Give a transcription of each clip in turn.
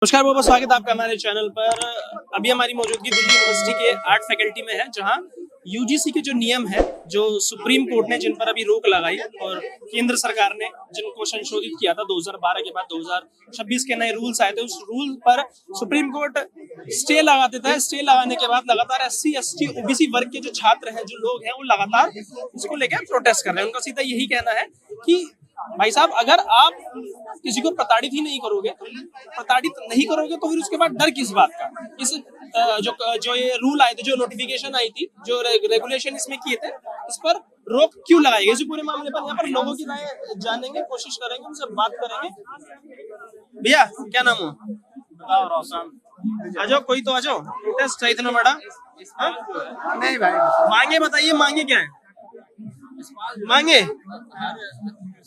नमस्कार, बहुत बहुत स्वागत है आपका हमारे चैनल पर। अभी हमारी मौजूदगी दिल्ली यूनिवर्सिटी के आर्ट फैकल्टी में है, जहां यूजीसी के जो नियम है, जो सुप्रीम कोर्ट ने जिन पर अभी रोक लगाई और केंद्र सरकार ने जिनको संशोधित किया था 2012 के बाद 2026 के नए रूल्स आए थे, उस रूल पर सुप्रीम कोर्ट स्टे लगा देता है। स्टे लगाने के बाद लगातार SC, ST, OBC वर्ग के जो छात्र हैं, जो लोग हैं, वो लगातार इसको लेकर प्रोटेस्ट कर रहे हैं। उनका सीधा यही कहना है कि भाई साहब, अगर आप किसी को प्रताड़ित ही नहीं करोगे, तो फिर उसके बाद डर किस बात का? इस जो ये रूल आए थे, जो नोटिफिकेशन आई थी, जो रेगुलेशन इसमें किए थे, इस पर रोक क्यों लगाई गई? इस पूरे मामले पर यहाँ पर लोगों की राय जानेंगे, कोशिश करेंगे, उनसे बात करेंगे। भैया, क्या नाम हो? रोशन। आ जाओ, कोई तो आ जाओ। प्रोटेस्ट है इतना बड़ा? नहीं भाई, मांगे बताइए, मांगे क्या है? मांगे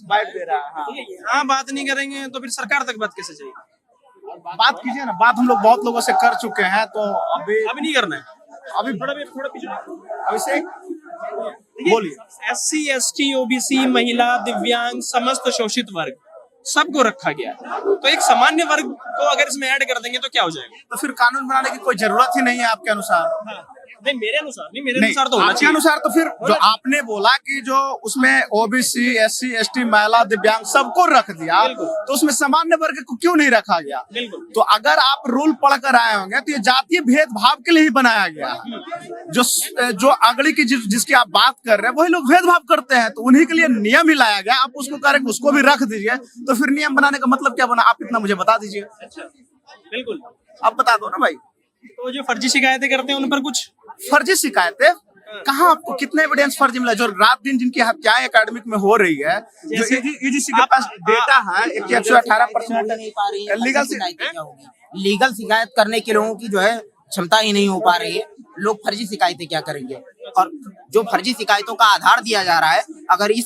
बाइट दे रहा है। हाँ, बात नहीं करेंगे तो फिर सरकार तक बात कैसे चाहिए? बात कीजिए ना, बात हम लोग बहुत लोगों से कर चुके हैं, तो अभी नहीं करना है। अभी थोड़ा पीछे अभिषेक बोलिए। SC, ST, OBC, महिला, दिव्यांग, समस्त शोषित वर्ग, सबको रखा गया है। तो एक सामान्य वर्ग को अगर इसमें ऐड कर देंगे तो क्या हो जाएगा? तो फिर कानून बनाने की कोई जरूरत ही नहीं है आपके अनुसार? नहीं, मेरे अनुसार तो होना आपके चाहिए। अनुसार तो फिर जो आपने बोला कि जो उसमें OBC, SC, ST, महिला, दिव्यांग सबको रख दिया, तो उसमें सामान्य वर्ग को क्यों नहीं रखा गया? बिल्कुल। तो अगर आप रूल पढ़ कर आए होंगे तो ये जातीय भेदभाव के लिए ही बनाया गया। जो अगली की जिसकी आप बात कर रहे हैं, वही लोग भेदभाव करते हैं, तो उन्हीं के लिए नियम ही लाया गया। आप उसको करें, उसको भी रख दीजिए, तो फिर नियम बनाने का मतलब क्या बना? आप इतना मुझे बता दीजिए। अच्छा, बिल्कुल, आप बता दो ना भाई। तो जो फर्जी शिकायतें करते हैं उन पर कुछ फर्जी शिकायतें कहाँ? आपको कितने एविडेंस फर्जी मिला? जो रात दिन जिनकी हत्याएं एकेडमिक में हो रही है, जो यूजीसी के पास डेटा है, 118% लीगल शिकायत करने के लोगों की जो है क्षमता ही नहीं हो पा रही है। लोग फर्जी शिकायतें क्या करेंगे? और जो फर्जी शिकायतों का आधार दिया जा रहा है, अगर इस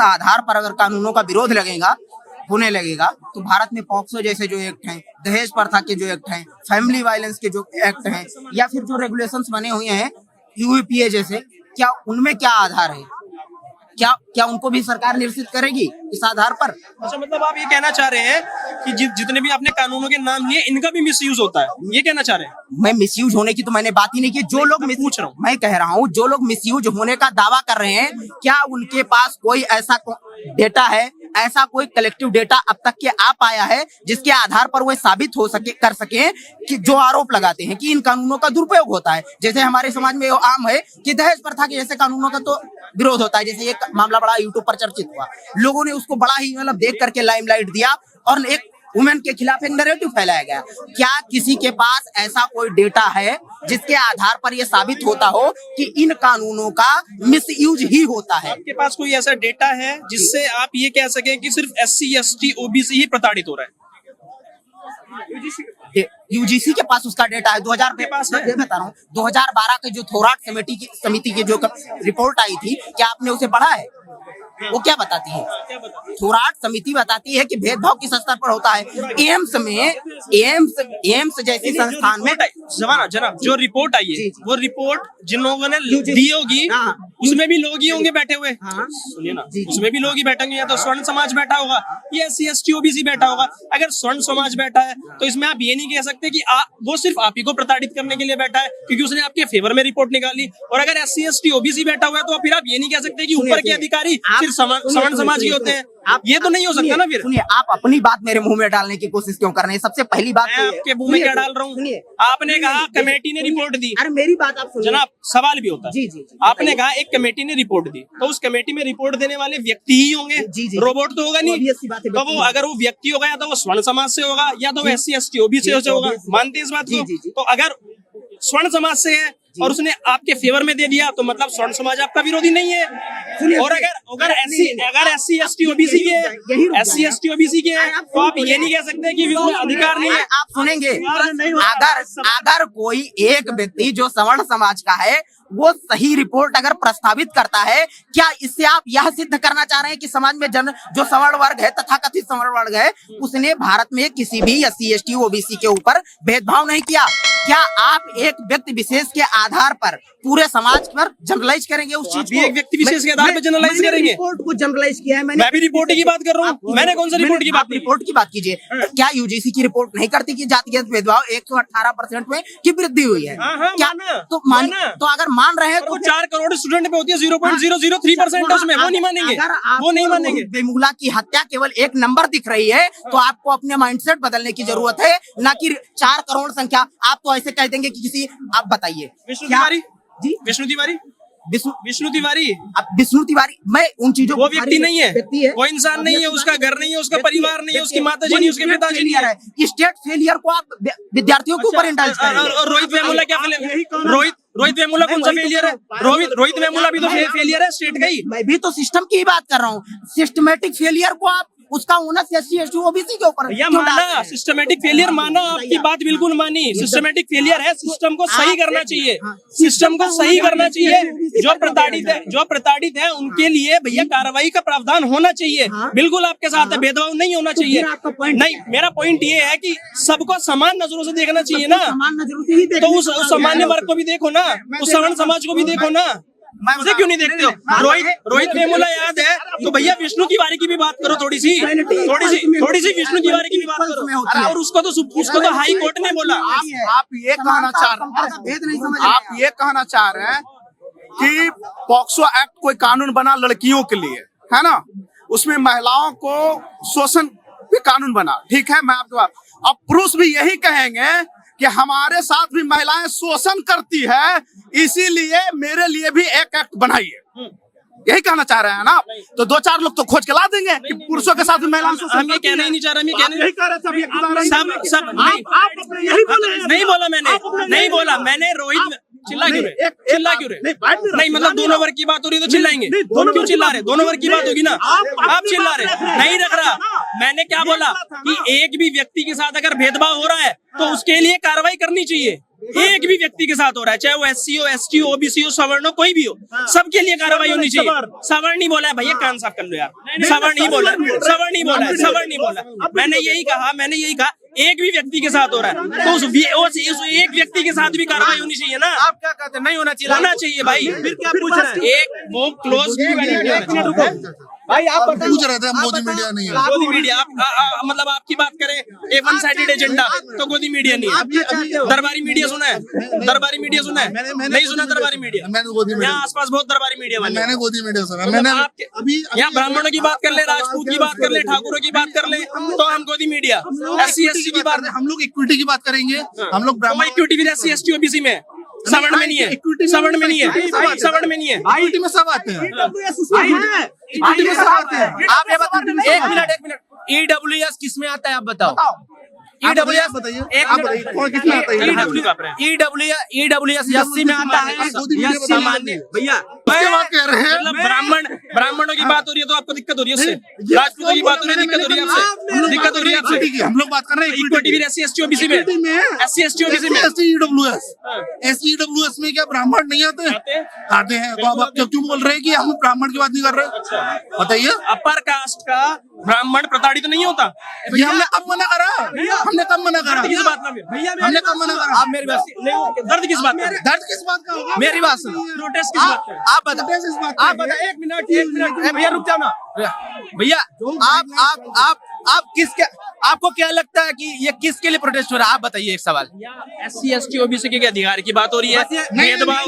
आधार पर अगर कानूनों का विरोध होने लगेगा, तो भारत में पॉक्सो जैसे जो एक्ट हैं, दहेज प्रथा के जो एक्ट हैं, फैमिली वायलेंस के जो एक्ट हैं, या फिर जो रेगुलेशंस बने हुए हैं UAPA जैसे, क्या उनमें क्या आधार है? क्या उनको भी सरकार निरसित करेगी इस आधार पर? अच्छा, मतलब आप ये कहना चाह रहे हैं कि जितने भी आपने कानूनों के नाम लिए, इनका भी मिसयूज होता है, ये कहना चाह रहे हैं? मैं मिसयूज होने की तो मैंने बात ही नहीं की। जो लोग पूछ रहा हूँ, मैं कह रहा हूँ, जो लोग मिसयूज होने का दावा कर रहे हैं, क्या उनके पास कोई ऐसा डेटा है, ऐसा कोई कलेक्टिव डेटा अब तक के आ पाया है जिसके आधार पर वो साबित कर सके कि जो आरोप लगाते हैं कि इन कानूनों का दुरुपयोग होता है? जैसे हमारे समाज में आम है कि दहेज प्रथा के जैसे कानूनों का तो विरोध होता है। जैसे एक मामला बड़ा यूट्यूब पर चर्चित हुआ, लोगों ने उसको बड़ा ही मतलब देख करके लाइमलाइट दिया और एक वुमेन के खिलाफ एक नैरेटिव फैलाया गया। क्या किसी के पास ऐसा कोई डेटा है जिसके आधार पर यह साबित होता हो कि इन कानूनों का मिसयूज ही होता है? आपके पास कोई ऐसा डेटा है जिससे आप ये कह सकें कि सिर्फ SC, ST, OBC ही प्रताड़ित हो रहा है? यूजीसी के पास उसका डेटा है। 2000 के पास है? मैं बता रहा हूँ, 2012 के जो थोराट समिति की जो रिपोर्ट आई थी, क्या आपने उसे पढ़ा है? वो क्या बताती है? थोराट समिति बताती है कि भेदभाव किस स्तर पर होता है। एम्स जैसी संस्थान में जनाब जो रिपोर्ट आई है, वो रिपोर्ट जिन लोगों ने दी होगी, उसमें भी लोग ही होंगे बैठे हुए। सुनिए ना, उसमें भी लोग ही बैठेंगे, या तो स्वर्ण समाज बैठा होगा या SC, ST, OBC बैठा होगा। अगर स्वर्ण समाज बैठा है तो इसमें आप ये नहीं कह सकते कि वो सिर्फ आप ही को प्रताड़ित करने के लिए बैठा है क्योंकि उसने आपके फेवर में रिपोर्ट निकाली। और अगर SC, ST, OBC बैठा हुआ है तो फिर आप ये नहीं कह सकते कि ऊपर के अधिकारी सिर्फ स्वर्ण समाज ही होते हैं। ये तो नहीं हो सकता ना। फिर सुनिए, आप अपनी बात मेरे मुंह में डालने की कोशिश क्यों कर रहे हैं? सबसे पहली बात मैं आपके मुंह में क्या डाल रहा हूँ? आपने कहा कमेटी ने रिपोर्ट दी। अरे मेरी बात आप सुनिए जनाब, सवाल भी होता है। जी। आपने कहा एक कमेटी ने रिपोर्ट दी, तो उस कमेटी में रिपोर्ट देने वाले व्यक्ति ही होंगे, रोबोट तो होगा नहीं। तो वो अगर वो व्यक्ति होगा, या तो वो स्वर्ण समाज से होगा, या तो वो SC, ST, OBC से होगा। मानते हैं इस बात को? तो अगर स्वर्ण समाज से है और उसने आपके फेवर में दे दिया, तो मतलब स्वर्ण समाज आपका विरोधी नहीं है। और अगर SC, ST, OBC के हैं, तो आप ये नहीं कह सकते कि उसमें अधिकार नहीं है। आप सुनेंगे, अगर कोई एक व्यक्ति जो सवर्ण समाज का है, वो सही रिपोर्ट अगर प्रस्तावित करता है, क्या इससे आप यह सिद्ध करना चाह रहे हैं कि समाज में जो सवर्ण वर्ग है, तथाकथित सवर्ण वर्ग है, उसने भारत में किसी भी SC, ST, OBC के ऊपर भेदभाव नहीं किया? क्या आप एक व्यक्ति विशेष के आधार पर पूरे समाज पर जनरलाइज करेंगे उस चीज भी को? एक व्यक्ति विशेष के आधार पर जनरलाइज करेंगे? रिपोर्ट को जनरलाइज किया है मैंने। मैं भी रिपोर्ट की बात कर रहा हूँ। मैंने कौन सा रिपोर्ट की बात की? रिपोर्ट की बात कीजिए। क्या यूजीसी की रिपोर्ट नहीं करती कि जातिगत भेदभाव 118% में की वृद्धि हुई है? हाँ, क्या माना, तो माना। तो अगर मान रहे हैं तो 4 करोड़ स्टूडेंट पे होती है 0.003% उसमें, वो नहीं मानेंगे, अगर आपको वो नहीं मानेंगे। बेमुला की हत्या केवल एक नंबर दिख रही है तो आपको अपने माइंडसेट बदलने की जरूरत है, ना कि 4 करोड़ संख्या। आप तो ऐसे कह देंगे कि किसी, आप बताइए विष्णु क्या- तिवारी जी विष्णु तिवारी विष्णु विष्णु तिवारी अब विष्णु तिवारी, मैं उन चीजों वो को व्यक्ति नहीं है, व्यक्ति है, वो इंसान नहीं है, उसका घर नहीं है, उसका परिवार नहीं है, उसकी माताजी नहीं, उसके पिताजी नहीं है। स्टेट फेलियर को आप विद्यार्थियों के ऊपर इंडल्ज करेंगे। और रोहित वेमुला क्या रोहित वेमुला कौन सा फेलियर है? रोहित वेमुला भी तो फेलियर है स्टेट का ही। मैं भी तो सिस्टम की ही बात कर रहा हूँ। सिस्टमेटिक फेलियर को आप उसका ओनस SC ST OBC के ऊपर भैया क्यों डाल रहे माना, हैं? सिस्टमेटिक फेलियर माना, आपकी बात बिल्कुल मानी। सिस्टमेटिक फेलियर है, सिस्टम को सही करना चाहिए, सिस्टम को सही करना चाहिए। जो प्रताड़ित है उनके लिए भैया कार्रवाई का प्रावधान होना चाहिए। बिल्कुल आपके साथ है, भेदभाव नहीं होना चाहिए। नहीं, मेरा पॉइंट ये है कि सबको समान नजरों से देखना चाहिए ना। समान नजरों से ही तो उस सामान्य वर्ग को भी देखो ना, उस सवर्ण समाज को भी देखो ना। मुझे क्यों नहीं देखते हो? रोहित वेमुला याद है तो भैया विष्णु तिवारी की भी बात करो, थोड़ी सी विष्णु तिवारी की भी बात करो। अरे और उसको तो हाई कोर्ट ने बोला। आप ये कहना चाह रहे हैं, आप ये कहना चाह रहे हैं कि पॉक्सो एक्ट कोई कानून बना लड़कियों के लिए, है ना, उसमें महिलाओं को शोषण पे कानून बना, ठीक है, मैं आपके बात। अब पुरुष भी यही कहेंगे कि हमारे साथ भी महिलाएं शोषण करती है, इसीलिए मेरे लिए भी एक एक्ट बनाइए। यही कहना चाह रहे हैं ना? तो 2-4 लोग तो खोज के ला देंगे कि पुरुषों के साथ भी महिलाएं शोषण हम ये कहना ही नहीं चाह रहे, हम ये कहना सब नहीं नहीं बोला मैंने, नहीं बोला मैंने। रोहित चिल्ला क्यों रहे? नहीं मतलब दोनों वर्ग की बात हो रही है तो चिल्लाएंगे? क्यों चिल्ला रहे? दोनों वर्ग की बात होगी ना, आप चिल्ला रहे। नहीं रख रहा, मैंने क्या बोला कि एक भी व्यक्ति के साथ अगर भेदभाव हो रहा है तो उसके लिए कार्रवाई करनी चाहिए। एक भी व्यक्ति के साथ हो रहा है, चाहे वो SC हो, ST हो, OBC हो, सवर्ण हो, कोई भी हो, सबके लिए कार्रवाई होनी चाहिए। सवर्ण नहीं बोला है भैया, कान साफ कर लो यार। सवर्ण नहीं बोला, सवर्ण नहीं बोला। मैंने यही कहा एक भी व्यक्ति के साथ हो रहा है तो उस एक व्यक्ति के साथ भी कार्रवाई होनी चाहिए ना। आप क्या कहते हैं? नहीं होना चाहिए? होना चाहिए भाई। फिर क्या पूछ रहे हैं? एक वो क्लोज भाई आप पूछ रहे थे, मोदी मीडिया नहीं है। गोदी मीडिया, मतलब आपकी बात करें ए वन साइडेड एजेंडा तो गोदी मीडिया नहीं है। दरबारी मीडिया सुना है? दरबारी मीडिया सुना है? नहीं सुना दरबारी मीडिया? मैंने गोदी मीडिया, यहाँ आसपास बहुत दरबारी मीडिया वाले। मैंने गोदी मीडिया सुना। मतलब मैंने आपके यहाँ ब्राह्मणों की बात कर ले, राजपूत की बात कर ले, ठाकुरों की बात कर ले, तो हम गोदी मीडिया। SC ST की बात, हम लोग इक्विटी की बात करेंगे। हम लोग ब्राह्मण इक्विटी भी SC ST OBC में, सवर्ण में नहीं है, सवर्ण में नहीं है, सवर्ण में नहीं है। इक्विटी में सब आते हैं। इक्विटी में सब आते हैं। आप ये बताओ, एक मिनट, EWS किस में आता है आप बताओ? EWS बताइए, एक आप बताइए, कौन किसमें आता है? EWS SC में आता है या सामान्य? भैया उसके बाद कह रहे हैं मतलब ब्राह्मणों की बात हो रही है तो आपको दिक्कत हो रही है उससे, राजपूतों की बात हो रही है दिक्कत हो रही है आपसे, दिक्कत हो रही है आपसे। इक्विटी की हम लोग बात कर रहे हैं। इक्विटी भी SC ST OBC में, SC ST OBC में। SEWS में क्या ब्राह्मण नहीं आते? आते हैं। तो अब आप क्यों बोल रहे हैं कि हम ब्राह्मण की बात नहीं कर रहे? बताइए, अपर कास्ट का ब्राह्मण प्रताड़ित नहीं होता। ये हमने कब मना करा? हमने कब मना करा? किस बात में? हमने कब मना करा? आप मेरी बात दर्द किस बात में? दर्द किस बात का होगा? मेरी बात सुनो। प्रोटेस्ट किस बात में? आप बता, आप बता, एक मिनट भैया रुक जाओ ना भैया। आप किसके, आपको क्या लगता है कि ये किसके लिए प्रोटेस्ट हो रहा है? आप बताइए एक सवाल। SC ST OBC के अधिकार की बात हो रही है, भेदभाव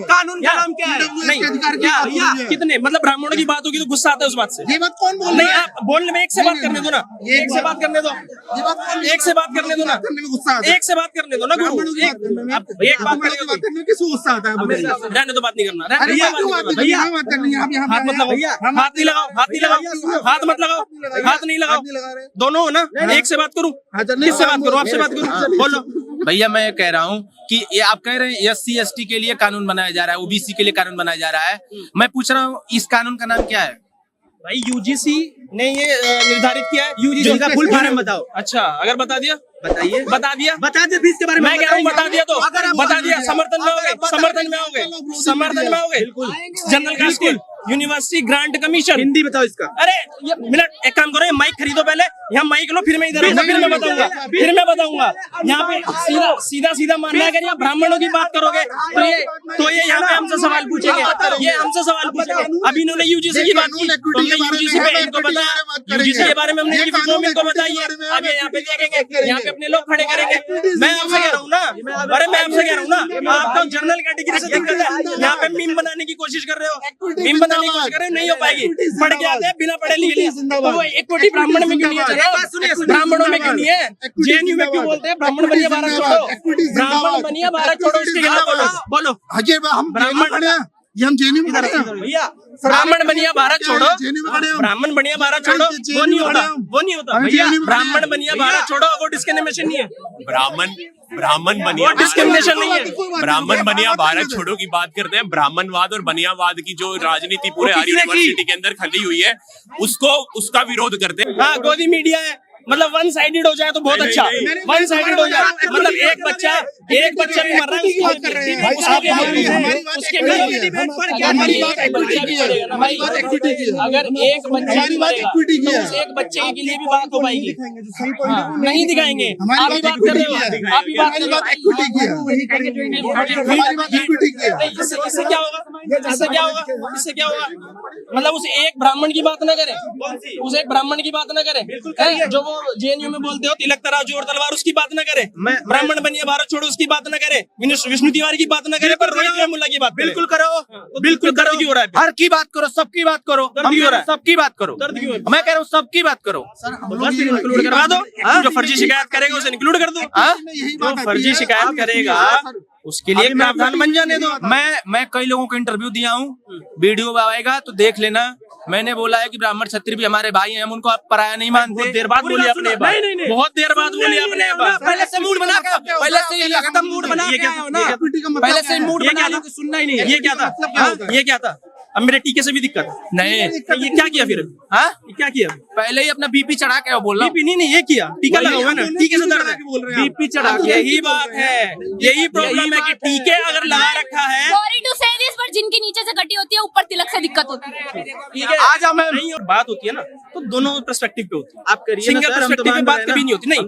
कानून का नाम क्या है? नहीं क्या कितने मतलब ब्राह्मणों की बात होगी तो गुस्सा आता है उस बात से। ये बात कौन बोल नहीं रहा है? आप बोलने में एक से बात करने दो ना, एक से बात करने दो, ये बात कौन, एक से बात करने दो ना, करने में गुस्सा आता है? एक से बात करने दो ना गुरु, ब्राह्मणों की बात करने में, एक बात ब्राह्मणों की बात करने में किसको गुस्सा आता है? बताइए। रहने दो, बात नहीं करना, अरे भैया क्यों बात करनी है? यहाँ बात करनी है। आप यहाँ हाथ मत लगाओ, हाथ नहीं लगाओ, हाथ नहीं लगाओ, हाथ मत लगाओ, हाथ नहीं लगाओ, लगा रहे। दोनों हो ना। एक से बात करूं, किससे बात करूं? आपसे बात करूं, बोलो। भैया मैं ये कह रहा हूँ कि ये आप कह रहे हैं SC ST के लिए कानून बनाया जा रहा है, OBC के लिए कानून बनाया जा रहा है। मैं पूछ रहा हूँ इस कानून का नाम क्या है? भाई UGC ने ये निर्धारित किया है। UGC का फुल फॉर्म बताओ। अच्छा अगर बता दिया, बताइए, बता दिया, बता दे फीस के बारे में। मैं कह रहा हूँ बता दिया तो बता दिया। समर्थन में आओगे, समर्थन में आओगे, समर्थन में आओगे। जनरल का school, university grant commission. Hindi बताओ इसका। अरे ये मिनट, एक काम करो, ये माइक खरीदो पहले, यहाँ माइक लो, फिर मैं इधर आऊंगा, फिर मैं बताऊंगा। यहाँ पे सीधा सीधा मानना है कि यहाँ ब्राह्मणों की बात करोगे तो ये यहाँ पे हमसे सवाल पूछेंगे, ये हमसे सवाल पूछेंगे। अभी इन्होंने यूजीसी की बात की, तो हमने यूजीसी पे इनको बताया, यूजीसी के बारे में हमने इनकी फॉर्म इनको बताइए, आगे यहाँ पे देखेंगे, यहाँ पे अपने लोग खड़े करेंगे। मैं आपसे कह रहा हूँ ना, अरे मैं आपसे कह रहा हूँ ना, आपको जनरल कैटेगरी से दिक्कत है, यहाँ पे मीम बनाने की कोशिश कर रहे हो, मीम बनाने की कोशिश कर रहे हो, नहीं हो पाएगी। पढ़ के आते हैं बिना पढ़े लिखे, तो वो इक्विटी ब्राह्मण में क्यों नहीं है? ब्राह्मणों में क्यों नहीं है? जेएनयू में क्यों बोलते हैं ब्राह्मण बनिए भारत छोड़ो, ब्राह्मण बनिए भारत छोड़ो, इसके खिलाफ बोलो। अजय हम ब्राह्मण ये हम जेएनयू में खड़े हैं भैया, ब्राह्मण बनिया भारत छोड़ो, ब्राह्मण बनिया भारत छोड़ो, वो नहीं होता, वो नहीं होता भैया। ब्राह्मण बनिया भारत छोड़ो, वो डिस्क्रिमिनेशन नहीं है। ब्राह्मण बनिया डिस्क्रिमिनेशन नहीं है। ब्राह्मण बनिया भारत छोड़ो की बात करते हैं। ब्राह्मणवाद और बनियावाद की जो राजनीति पूरे हर यूनिवर्सिटी के अंदर खली हुई है, उसका विरोध करते हैं। हाँ, गोदी मीडिया है, मतलब वन साइडेड हो जाए तो बहुत अच्छा, वन साइडेड हो जाए, मतलब एक बच्चा भी मर रहा है, अगर एक बच्चा भी मरेगा तो उस एक बच्चे के लिए भी बात हो पाएगी। नहीं दिखाएंगे, आप ही बात कर रहे हो, आप ही बात कर रहे हो। इससे क्या होगा, इससे क्या होगा, इससे क्या होगा? मतलब उस एक ब्राह्मण की बात ना करें, उस एक ब्राह्मण की बात ना करें, जो वो जेएनयू में बोलते हो तिलक तराजू और तलवार, उसकी बात ना करे। ब्राह्मण बनिए भारत छोड़ो उसकी बात ना करे, विष्णु तिवारी की बात ना करे, पर रोहित वेमुला की बात बिल्कुल करो, बिल्कुल करो। क्यों हो रहा है? हर की बात करो, सबकी बात करो, सबकी बात करो। मैं कह रहा हूँ सबकी बात करो। इंक्लूड करवा दो, जो फर्जी शिकायत करेगा उसे इंक्लूड कर दो। जो फर्जी शिकायत करेगा उसके लिए प्रावधान बन जाने दो। मैं कई लोगों को इंटरव्यू दिया हूँ, वीडियो आएगा तो देख लेना। मैंने बोला है कि ब्राह्मण क्षत्रिय भी हमारे भाई हैं, हम उनको आप पराया नहीं मानते। बहुत देर बाद बोली आपने, बहुत देर बाद बोली आपने। पहले से मूड बना के, पहले से एकदम मूड बना के आए हो ना, पहले से मूड बना के सुनना ही नहीं है। ये क्या था, ये क्या था? अब मेरे टीके से भी दिक्कत नहीं, ये क्या किया फिर? हाँ क्या किया? पहले ही अपना बीपी चढ़ा के बोल रहा हूँ। बीपी नहीं, ये किया, टीका लगा हुआ है ना, टीके से दर्द है, बीपी चढ़ा के। यही बात है, यही प्रॉब्लम है कि टीके अगर लगा रखा है, सॉरी टू से दिस, पर जिनकी नीचे से कटी होती है ऊपर तिलक से दिक्कत होती है। ठीक है, आज हम नहीं और बात होती है ना, तो दोनों पर्सपेक्टिव पे होती है। आप करिए, सिंगल पर्सपेक्टिव पे बात कभी नहीं होती। नहीं,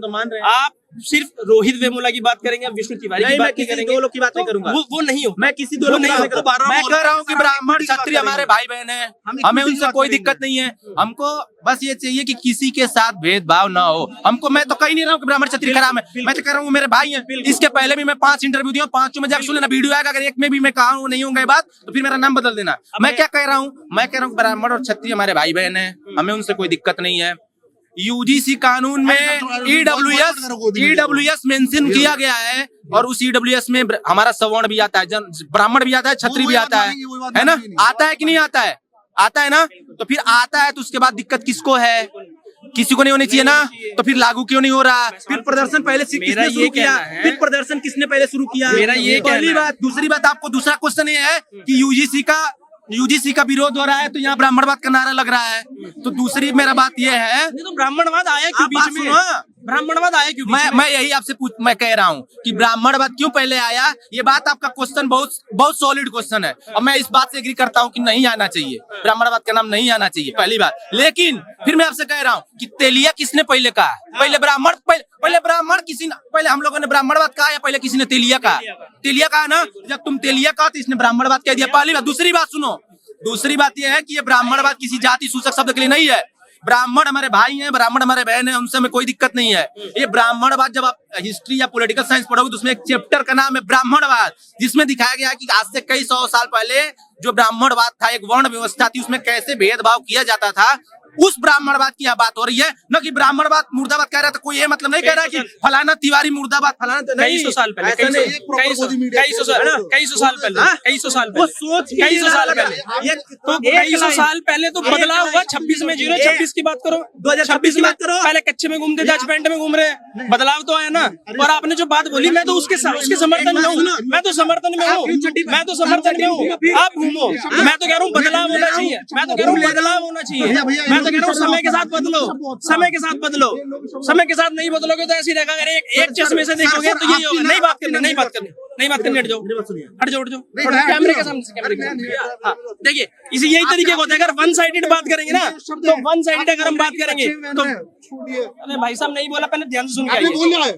आप सिर्फ रोहित वेमुला की बात करेंगे, विष्णु तिवारी की बात करेंगे, दो लोग की बात नहीं करूंगा। वो नहीं हो, मैं किसी दो लोग नहीं हो। मैं कह रहा हूँ कि ब्राह्मण क्षत्रिय हमारे भाई बहन हैं, हमें उनसे कोई दिक्कत नहीं है। हमको बस ये चाहिए कि किसी के साथ भेदभाव ना हो। हमको, मैं तो कहीं नहीं रहा हूँ कि ब्राह्मण क्षत्रिय खराब है, मैं तो कह रहा हूँ मेरे भाई हैं। इसके पहले भी मैं 5 इंटरव्यू दिया, 5 में जाकर सुन लेना, वीडियो आएगा। अगर एक में भी मैं कहा हूँ नहीं होंगे बात, तो फिर मेरा नाम बदल देना। मैं क्या कह रहा हूँ, मैं कह रहा हूँ ब्राह्मण और क्षत्रिय हमारे भाई बहन है, हमें उनसे कोई दिक्कत नहीं है। यूजीसी कानून में ईडब्ल्यूएस मेंशन किया गया है, और उस ईडब्ल्यूएस में हमारा सवर्ण भी आता है, ब्राह्मण भी आता है, क्षत्रिय भी आता है ना? आता है कि नहीं आता है? आता है ना? तो फिर आता है तो उसके बाद दिक्कत किसको है? किसी को नहीं होनी चाहिए ना? तो फिर लागू क्यों नहीं हो रहा? फिर प्रदर्शन पहले से किसने शुरू किया? फिर प्रदर्शन किसने पहले शुरू किया? मेरा ये पहली बात। दूसरी बात, आपको दूसरा क्वेश्चन ये है कि यूजीसी का विरोध हो रहा है, तो यहाँ ब्राह्मणवाद का नारा लग रहा है। तो दूसरी मेरा बात ये है, तो ब्राह्मणवाद आया क्यों बीच में? ब्राह्मणवाद आया क्यों? मैं यही आपसे मैं कह रहा हूँ कि ब्राह्मणवाद क्यों पहले आया। ये बात आपका क्वेश्चन बहुत सॉलिड क्वेश्चन है, और मैं इस बात से एग्री करता हूँ कि नहीं आना चाहिए, ब्राह्मणवाद का नाम नहीं आना चाहिए, पहली बात। लेकिन फिर मैं आपसे कह रहा हूँ कि तेलिया किसने पहले कहा? पहले ब्राह्मण पहले हम लोगों ने ब्राह्मणवाद कहा या पहले किसी ने तेलिया कहा? तेलिया कहा ना। जब तुम तेलिया कहा तो इसने ब्राह्मणवाद कह दिया, पहली बात। दूसरी बात सुनो, दूसरी बात यह है कि ये ब्राह्मणवाद किसी जाति सूचक शब्द के लिए नहीं है। ब्राह्मण हमारे भाई हैं, ब्राह्मण हमारे बहन हैं, उनसे हमें कोई दिक्कत नहीं है। ये ब्राह्मणवाद, जब आप हिस्ट्री या पॉलिटिकल साइंस पढ़ोगे तो उसमें एक चैप्टर का नाम है ब्राह्मणवाद, जिसमें दिखाया गया है कि आज से कई 100 साल पहले जो ब्राह्मणवाद था, एक वर्ण व्यवस्था थी, उसमें कैसे भेदभाव किया जाता था। उस ब्राह्मणवाद की बात हो रही है, न कि ब्राह्मणवाद मुर्दाबाद कह रहा था। कोई ये मतलब नहीं कह रहा है कि फलाना तिवारी मुर्दाबाद, फलाना तो नहीं। कई सौ साल पहले, कई सौ साल पहले, कई सौ साल पहले तो बदलाव हुआ। 26 में 026 की बात करो, 2026 की बात करो। पहले कच्चे में घूमते थे, आज पैंट में घूम रहे हैं, बदलाव तो आया ना। और आपने जो बात बोली, मैं तो उसके समर्थन में हूँ, मैं तो समर्थन में हूँ। आप घूमो, मैं तो कह रहा हूँ बदलाव होना चाहिए, मैं तो कह रहा हूँ बदलाव होना चाहिए। मैं तो कह रहा हूँ समय के साथ बदलो, समय के साथ बदलो, समय के साथ नहीं बदलोगे तो ऐसे ही रहेगा। अगर एक चश्मे से देखोगे तो यही होगा। नहीं बात करनी, नहीं बात करनी, नहीं बात करनी, हट जाओ, हट जाओ, हट जाओ, कैमरे के सामने से, कैमरे के सामने। हाँ, देखिए इसी यही तरीके का होता है। अगर वन साइडेड बात करेंगे ना, तो वन साइडेड अगर हम बात करेंगे तो, अरे भाई साहब नहीं बोला, पहले ध्यान से सुन के आइए।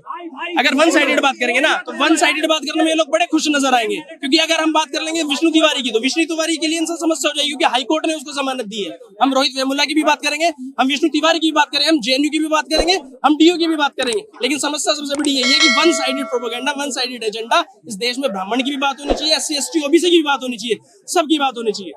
अगर वन साइडेड बात करेंगे ना, तो वन साइडेड बात करने में ये लोग बड़े खुश नजर आएंगे, क्योंकि अगर हम बात कर लेंगे विष्णु तिवारी की, तो विष्णु तिवारी के लिए इनसे समस्या हो जाएगी, क्योंकि हाईकोर्ट ने उसको जमानत दी है। हम रोहित वेमुला की भी बात करेंगे, हम विष्णु तिवारी की भी बात करेंगे, हम जेएनयू की भी बात करेंगे, हम डीयू की भी बात करेंगे, लेकिन समस्या सबसे बड़ी यही है कि one sided propaganda, one sided agenda. इस देश में ब्राह्मण की भी बात होनी चाहिए, SC ST OBC की भी बात होनी चाहिए, सबकी बात होनी चाहिए।